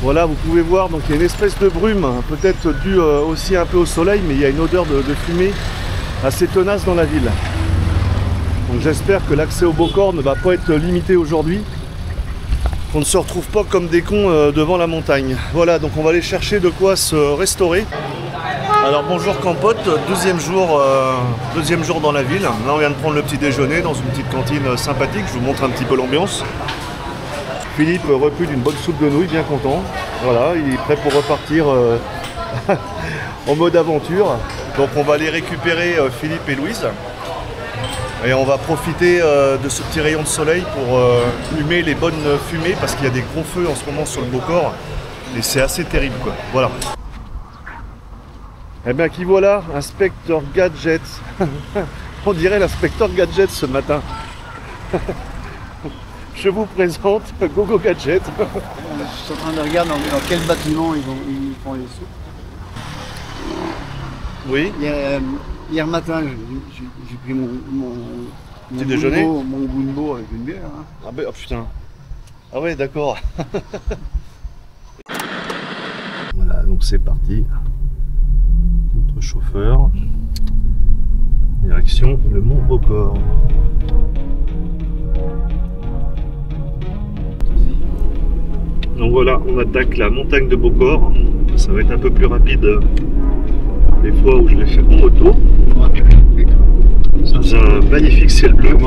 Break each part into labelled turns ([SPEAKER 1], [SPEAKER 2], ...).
[SPEAKER 1] Voilà, vous pouvez voir, donc il y a une espèce de brume, peut-être due aussi un peu au soleil, mais il y a une odeur de fumée assez tenace dans la ville. Donc j'espère que l'accès au Beaucorps ne va pas être limité aujourd'hui, qu'on ne se retrouve pas comme des cons devant la montagne. Voilà, donc on va aller chercher de quoi se restaurer. Alors bonjour Campote, deuxième jour dans la ville. Là on vient de prendre le petit déjeuner dans une petite cantine sympathique, je vous montre un petit peu l'ambiance. Philippe repue d'une bonne soupe de nouilles, bien content. Voilà, il est prêt pour repartir en mode aventure. Donc on va aller récupérer Philippe et Louise. Et on va profiter de ce petit rayon de soleil pour humer les bonnes fumées parce qu'il y a des gros feux en ce moment sur le Beaucorps. Et c'est assez terrible quoi. Voilà. Eh bien qui voilà, Inspecteur Gadget. On dirait l'inspecteur Gadget ce matin. Je vous présente Gogo Gadget.
[SPEAKER 2] Je suis en train de regarder dans quel bâtiment ils font les soupes.
[SPEAKER 1] Oui.
[SPEAKER 2] Hier matin, j'ai pris mon
[SPEAKER 1] petit déjeuner.
[SPEAKER 2] Mon Bumbo avec une bière. Hein.
[SPEAKER 1] Ah ben oh putain. Ah ouais d'accord. Voilà donc c'est parti. Notre chauffeur. Direction le Mont Beaucorps. Donc voilà, on attaque la montagne de Beaucorps. Ça va être un peu plus rapide les fois où je vais faire en moto. Sous un magnifique ciel bleu.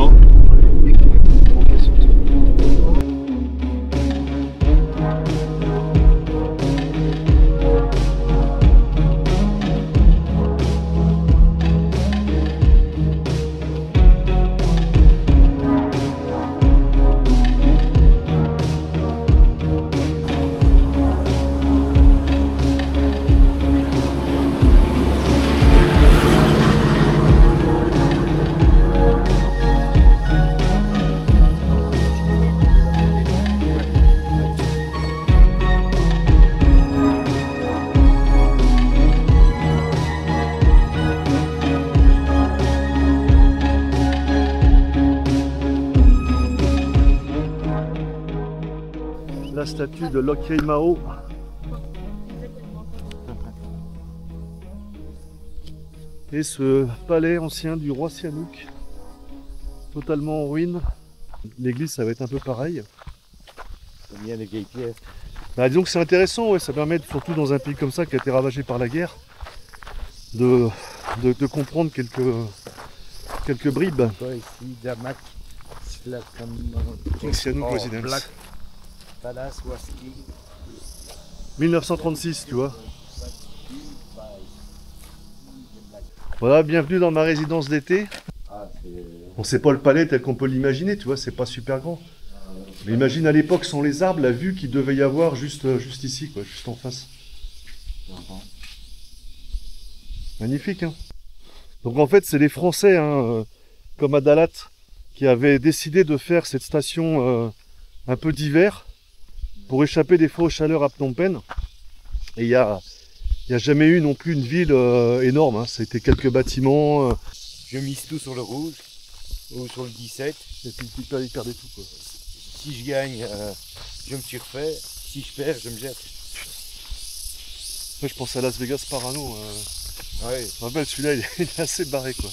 [SPEAKER 1] La statue de Locriel Mao. Et ce palais ancien du roi Sihanouk, totalement en ruine. L'église, ça va être un peu pareil.
[SPEAKER 2] J'aime bien les vieilles pièces.
[SPEAKER 1] Bah, disons que c'est intéressant, ouais, ça permet, surtout dans un pays comme ça qui a été ravagé par la guerre, de comprendre quelques bribes.
[SPEAKER 2] Toi ici, Damak,
[SPEAKER 1] King Sihanouk Residence.
[SPEAKER 2] Black Palace, Waski.
[SPEAKER 1] 1936, tu vois. Voilà, bienvenue dans ma résidence d'été. Bon, c'est pas le palais tel qu'on peut l'imaginer, tu vois, c'est pas super grand. Mais imagine à l'époque, sans les arbres, la vue qu'il devait y avoir juste ici, quoi, juste en face. Magnifique, hein. Donc en fait, c'est les Français, hein, comme à Dalat, qui avaient décidé de faire cette station un peu d'hiver pour échapper des fois aux chaleurs à Phnom Penh. Et il n'y a jamais eu non plus une ville énorme, hein. Ça a été quelques bâtiments.
[SPEAKER 3] Je mise tout sur le rouge ou sur le 17.
[SPEAKER 1] Et puis ils perdaient tout, quoi.
[SPEAKER 3] Si je gagne, je me suis refait. Si je perds, je me jette.
[SPEAKER 1] Ouais, je pense à Las Vegas Parano.
[SPEAKER 3] Ouais.
[SPEAKER 1] Je me rappelle, celui-là, il est assez barré, quoi.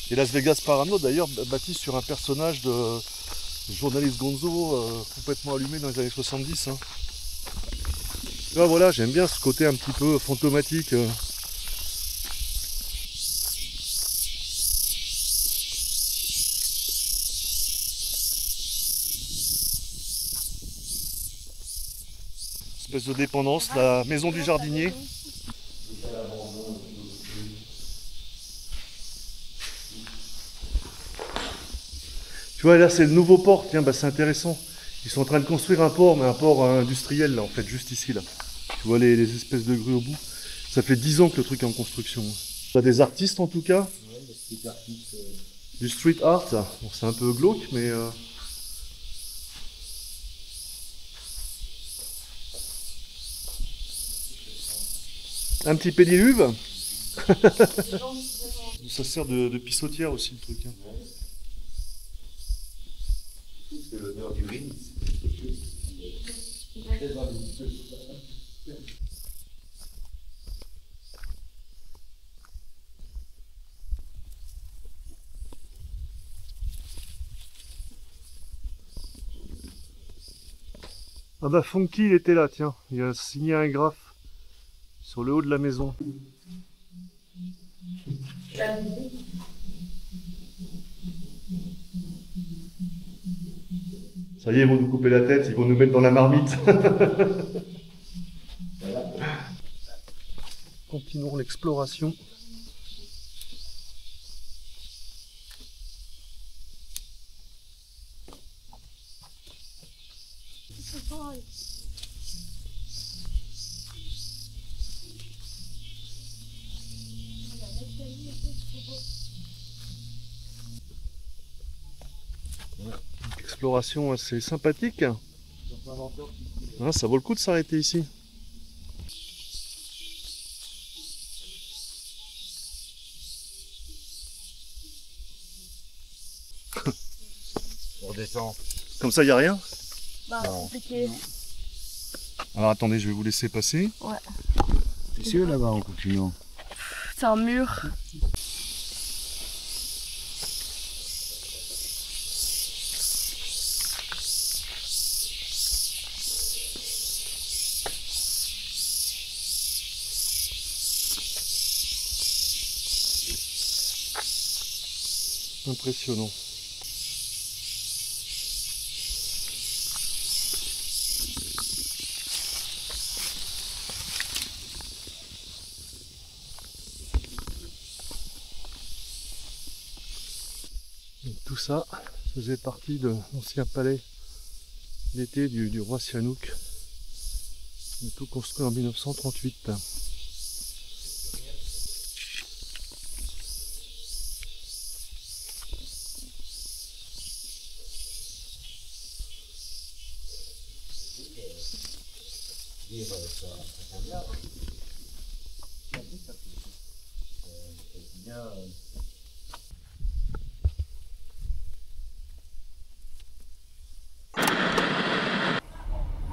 [SPEAKER 1] Et Las Vegas Parano, d'ailleurs, bâti sur un personnage de journaliste Gonzo complètement allumé dans les années 70. Hein. Là, voilà, j'aime bien ce côté un petit peu fantomatique. Espèce de dépendance, la maison du jardinier. Tu vois, là c'est le nouveau port, tiens, bah, c'est intéressant. Ils sont en train de construire un port, mais un port industriel, là, en fait, juste ici, là. Tu vois les espèces de grues au bout. Ça fait 10 ans que le truc est en construction. Tu as des artistes, en tout cas.
[SPEAKER 2] Ouais, des street artistes.
[SPEAKER 1] Du street art, bon, c'est un peu glauque, mais... Un petit pédiluve. Ça sert de pissotière aussi, le truc. Hein.
[SPEAKER 3] C'est l'odeur du riz.
[SPEAKER 1] Ah bah Funky il était là, tiens, il a signé un graphe sur le haut de la maison. Ça y est, ils vont nous couper la tête, ils vont nous mettre dans la marmite. Continuons l'exploration. Exploration assez sympathique. Ah, ça vaut le coup de s'arrêter ici.
[SPEAKER 3] On redescend.
[SPEAKER 1] Comme ça, il n'y a rien?
[SPEAKER 4] Bah, compliqué.
[SPEAKER 1] Alors attendez, je vais vous laisser passer.
[SPEAKER 4] Ouais.
[SPEAKER 2] C'est sûr là-bas en continuant.
[SPEAKER 4] C'est un mur.
[SPEAKER 1] Impressionnant. Donc, tout ça faisait partie de l'ancien palais d'été du roi Sihanouk. Tout construit en 1938.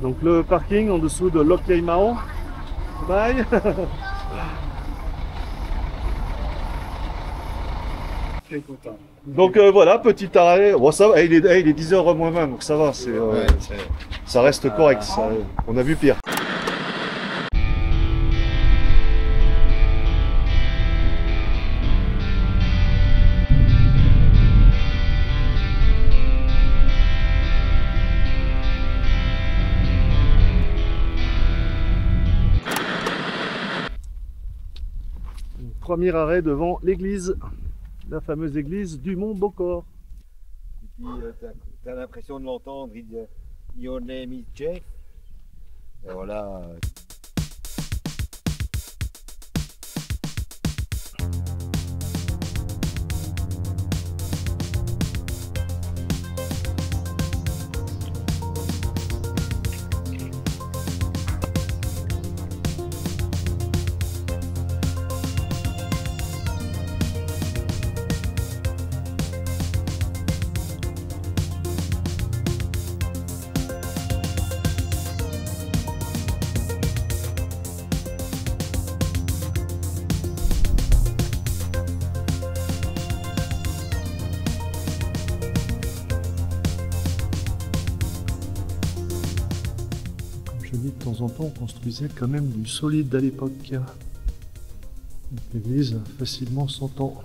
[SPEAKER 1] Donc le parking en dessous de Loch Keimao. Bye. Donc voilà, petit arrêt. Bon, ça va, il est 10h moins 20, donc ça va, ça reste correct. On a vu pire. Premier arrêt devant l'église, la fameuse église du Mont Bokor.
[SPEAKER 3] Et puis t'as l'impression de l'entendre, il dit Your name is Jeff. Et voilà.
[SPEAKER 1] Je dis de temps en temps, on construisait quand même du solide à l'époque. L'église a facilement 100 ans.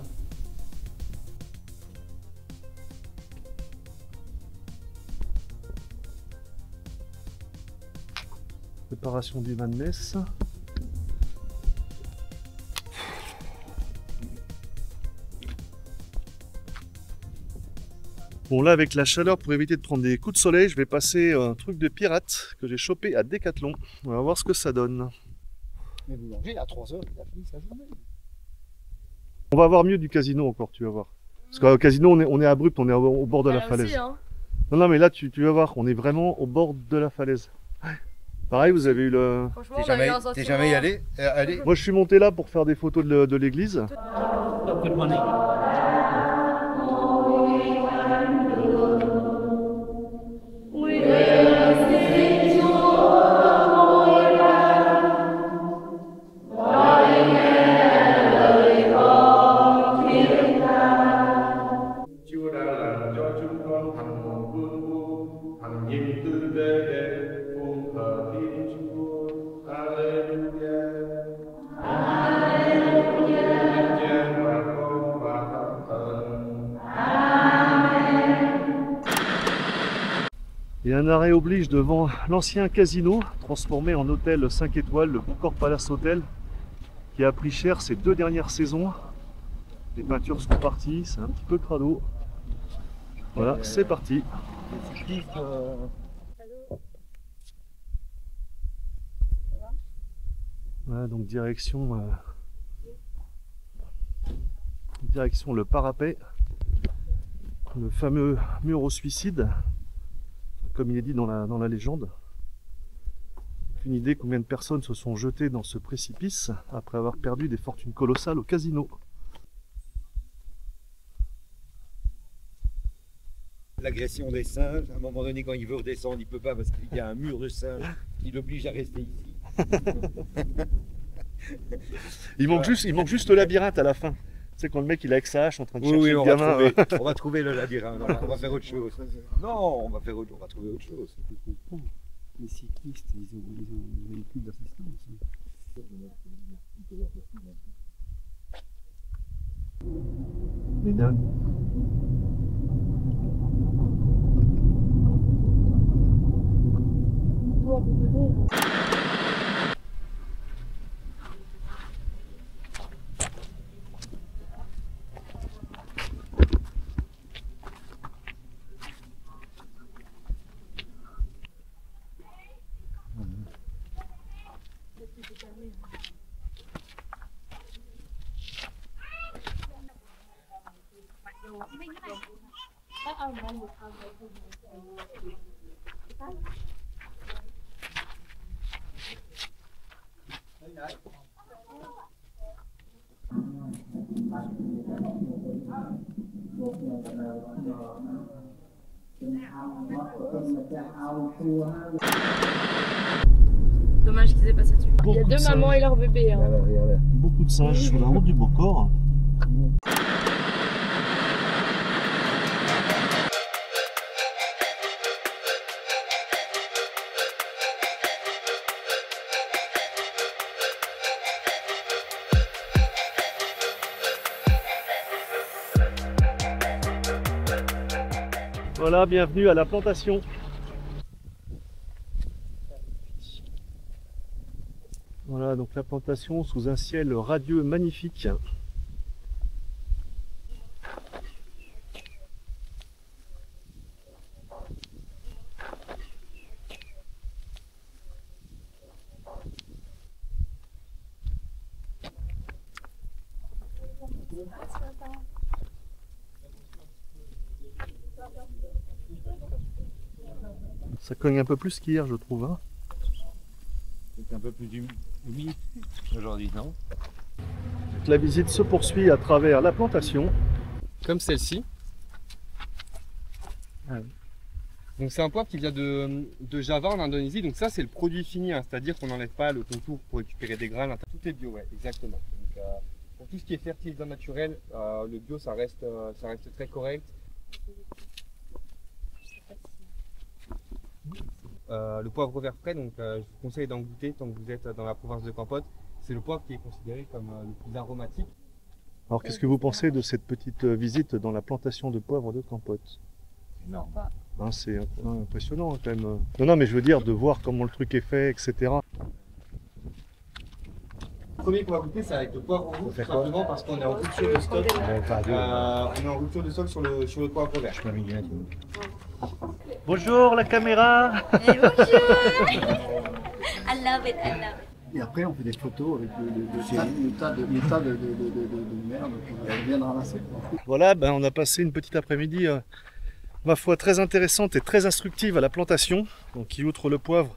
[SPEAKER 1] Préparation du vin de messe. Bon là avec la chaleur, pour éviter de prendre des coups de soleil, je vais passer un truc de pirate que j'ai chopé à Decathlon. On va voir ce que ça donne.
[SPEAKER 2] Mais vous mangez à 3 heures, il a fini sa journée.
[SPEAKER 1] On va voir mieux du casino encore, tu vas voir. Parce qu'au casino on est abrupt, on est au bord de la falaise.
[SPEAKER 4] Aussi, hein.
[SPEAKER 1] Non mais là tu vas voir, on est vraiment au bord de la falaise. Pareil, vous avez eu le...
[SPEAKER 4] Franchement, on a eu un
[SPEAKER 3] T'es
[SPEAKER 4] sentiment.
[SPEAKER 3] jamais y allé allez.
[SPEAKER 1] Moi je suis monté là pour faire des photos de l'église.
[SPEAKER 5] We will sing joy.
[SPEAKER 1] Et un arrêt oblige devant l'ancien casino, transformé en hôtel 5 étoiles, le Boucor Palace Hotel, qui a pris cher ces 2 dernières saisons. Les peintures sont parties, c'est un petit peu crado. Voilà, c'est parti. Voilà, donc direction le parapet, le fameux mur au suicide, comme il est dit dans la légende. Aucune idée combien de personnes se sont jetées dans ce précipice après avoir perdu des fortunes colossales au casino.
[SPEAKER 3] L'agression des singes, à un moment donné quand il veut redescendre, il peut pas parce qu'il y a un mur de singes qui l'oblige à rester ici.
[SPEAKER 1] Il manque juste le labyrinthe à la fin. Tu sais quand le mec il est avec sa hache en train de chercher le gamin.
[SPEAKER 3] On va trouver le labyrinthe, voilà, on va faire autre chose. Non, on va trouver autre chose.
[SPEAKER 2] Les cyclistes, ils ont des véhicules d'assistance.
[SPEAKER 1] Mais dingue.
[SPEAKER 4] Dommage qu'ils aient passé dessus. Il y a
[SPEAKER 1] Beaucoup de
[SPEAKER 4] deux mamans
[SPEAKER 1] singes.
[SPEAKER 4] et leur bébé. Hein.
[SPEAKER 1] Beaucoup de singes sur la route du Boucor. Voilà, bienvenue à la plantation. Voilà, donc la plantation sous un ciel radieux magnifique. Ça cogne un peu plus qu'hier, je trouve. Hein.
[SPEAKER 3] C'est un peu plus humide aujourd'hui, non?
[SPEAKER 1] La visite se poursuit à travers la plantation.
[SPEAKER 5] Comme celle-ci. Donc c'est un poivre qui vient de Java en Indonésie. Donc ça c'est le produit fini, hein. C'est-à-dire qu'on n'enlève pas le contour pour récupérer des grains. Tout est bio, ouais, exactement. Donc, pour tout ce qui est fertilisant naturel, le bio ça reste très correct. Le poivre vert frais, donc je vous conseille d'en goûter tant que vous êtes dans la province de Kampot. C'est le poivre qui est considéré comme le plus aromatique.
[SPEAKER 1] Alors qu'est-ce que vous pensez de cette petite visite dans la plantation de poivre de Kampot?
[SPEAKER 3] Non.
[SPEAKER 1] Hein, c'est impressionnant hein, quand même. Non, mais je veux dire de voir comment le truc est fait, etc.
[SPEAKER 5] Le premier qu'on va goûter, c'est avec le poivre rouge, tout simplement parce qu'on est en rupture de stock. On est en rupture de stock sur le poivre vert.
[SPEAKER 1] Bonjour la caméra.
[SPEAKER 6] Et bonjour. I love it, I love it.
[SPEAKER 2] Et après, on fait des photos avec le tas de merde qu'on vient de ramasser.
[SPEAKER 1] Voilà, ben, on a passé une petite après-midi, ma foi, très intéressante et très instructive à la plantation, donc, qui, outre le poivre,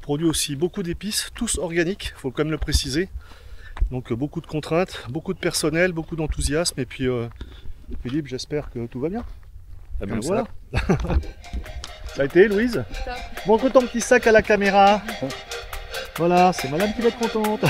[SPEAKER 1] produit aussi beaucoup d'épices, tous organiques, il faut quand même le préciser. Donc beaucoup de contraintes, beaucoup de personnel, beaucoup d'enthousiasme, et puis Philippe, j'espère que tout va bien. Ah ben voilà. Ça a été, Louise? Montre ton petit sac à la caméra. Voilà, c'est madame qui va être contente.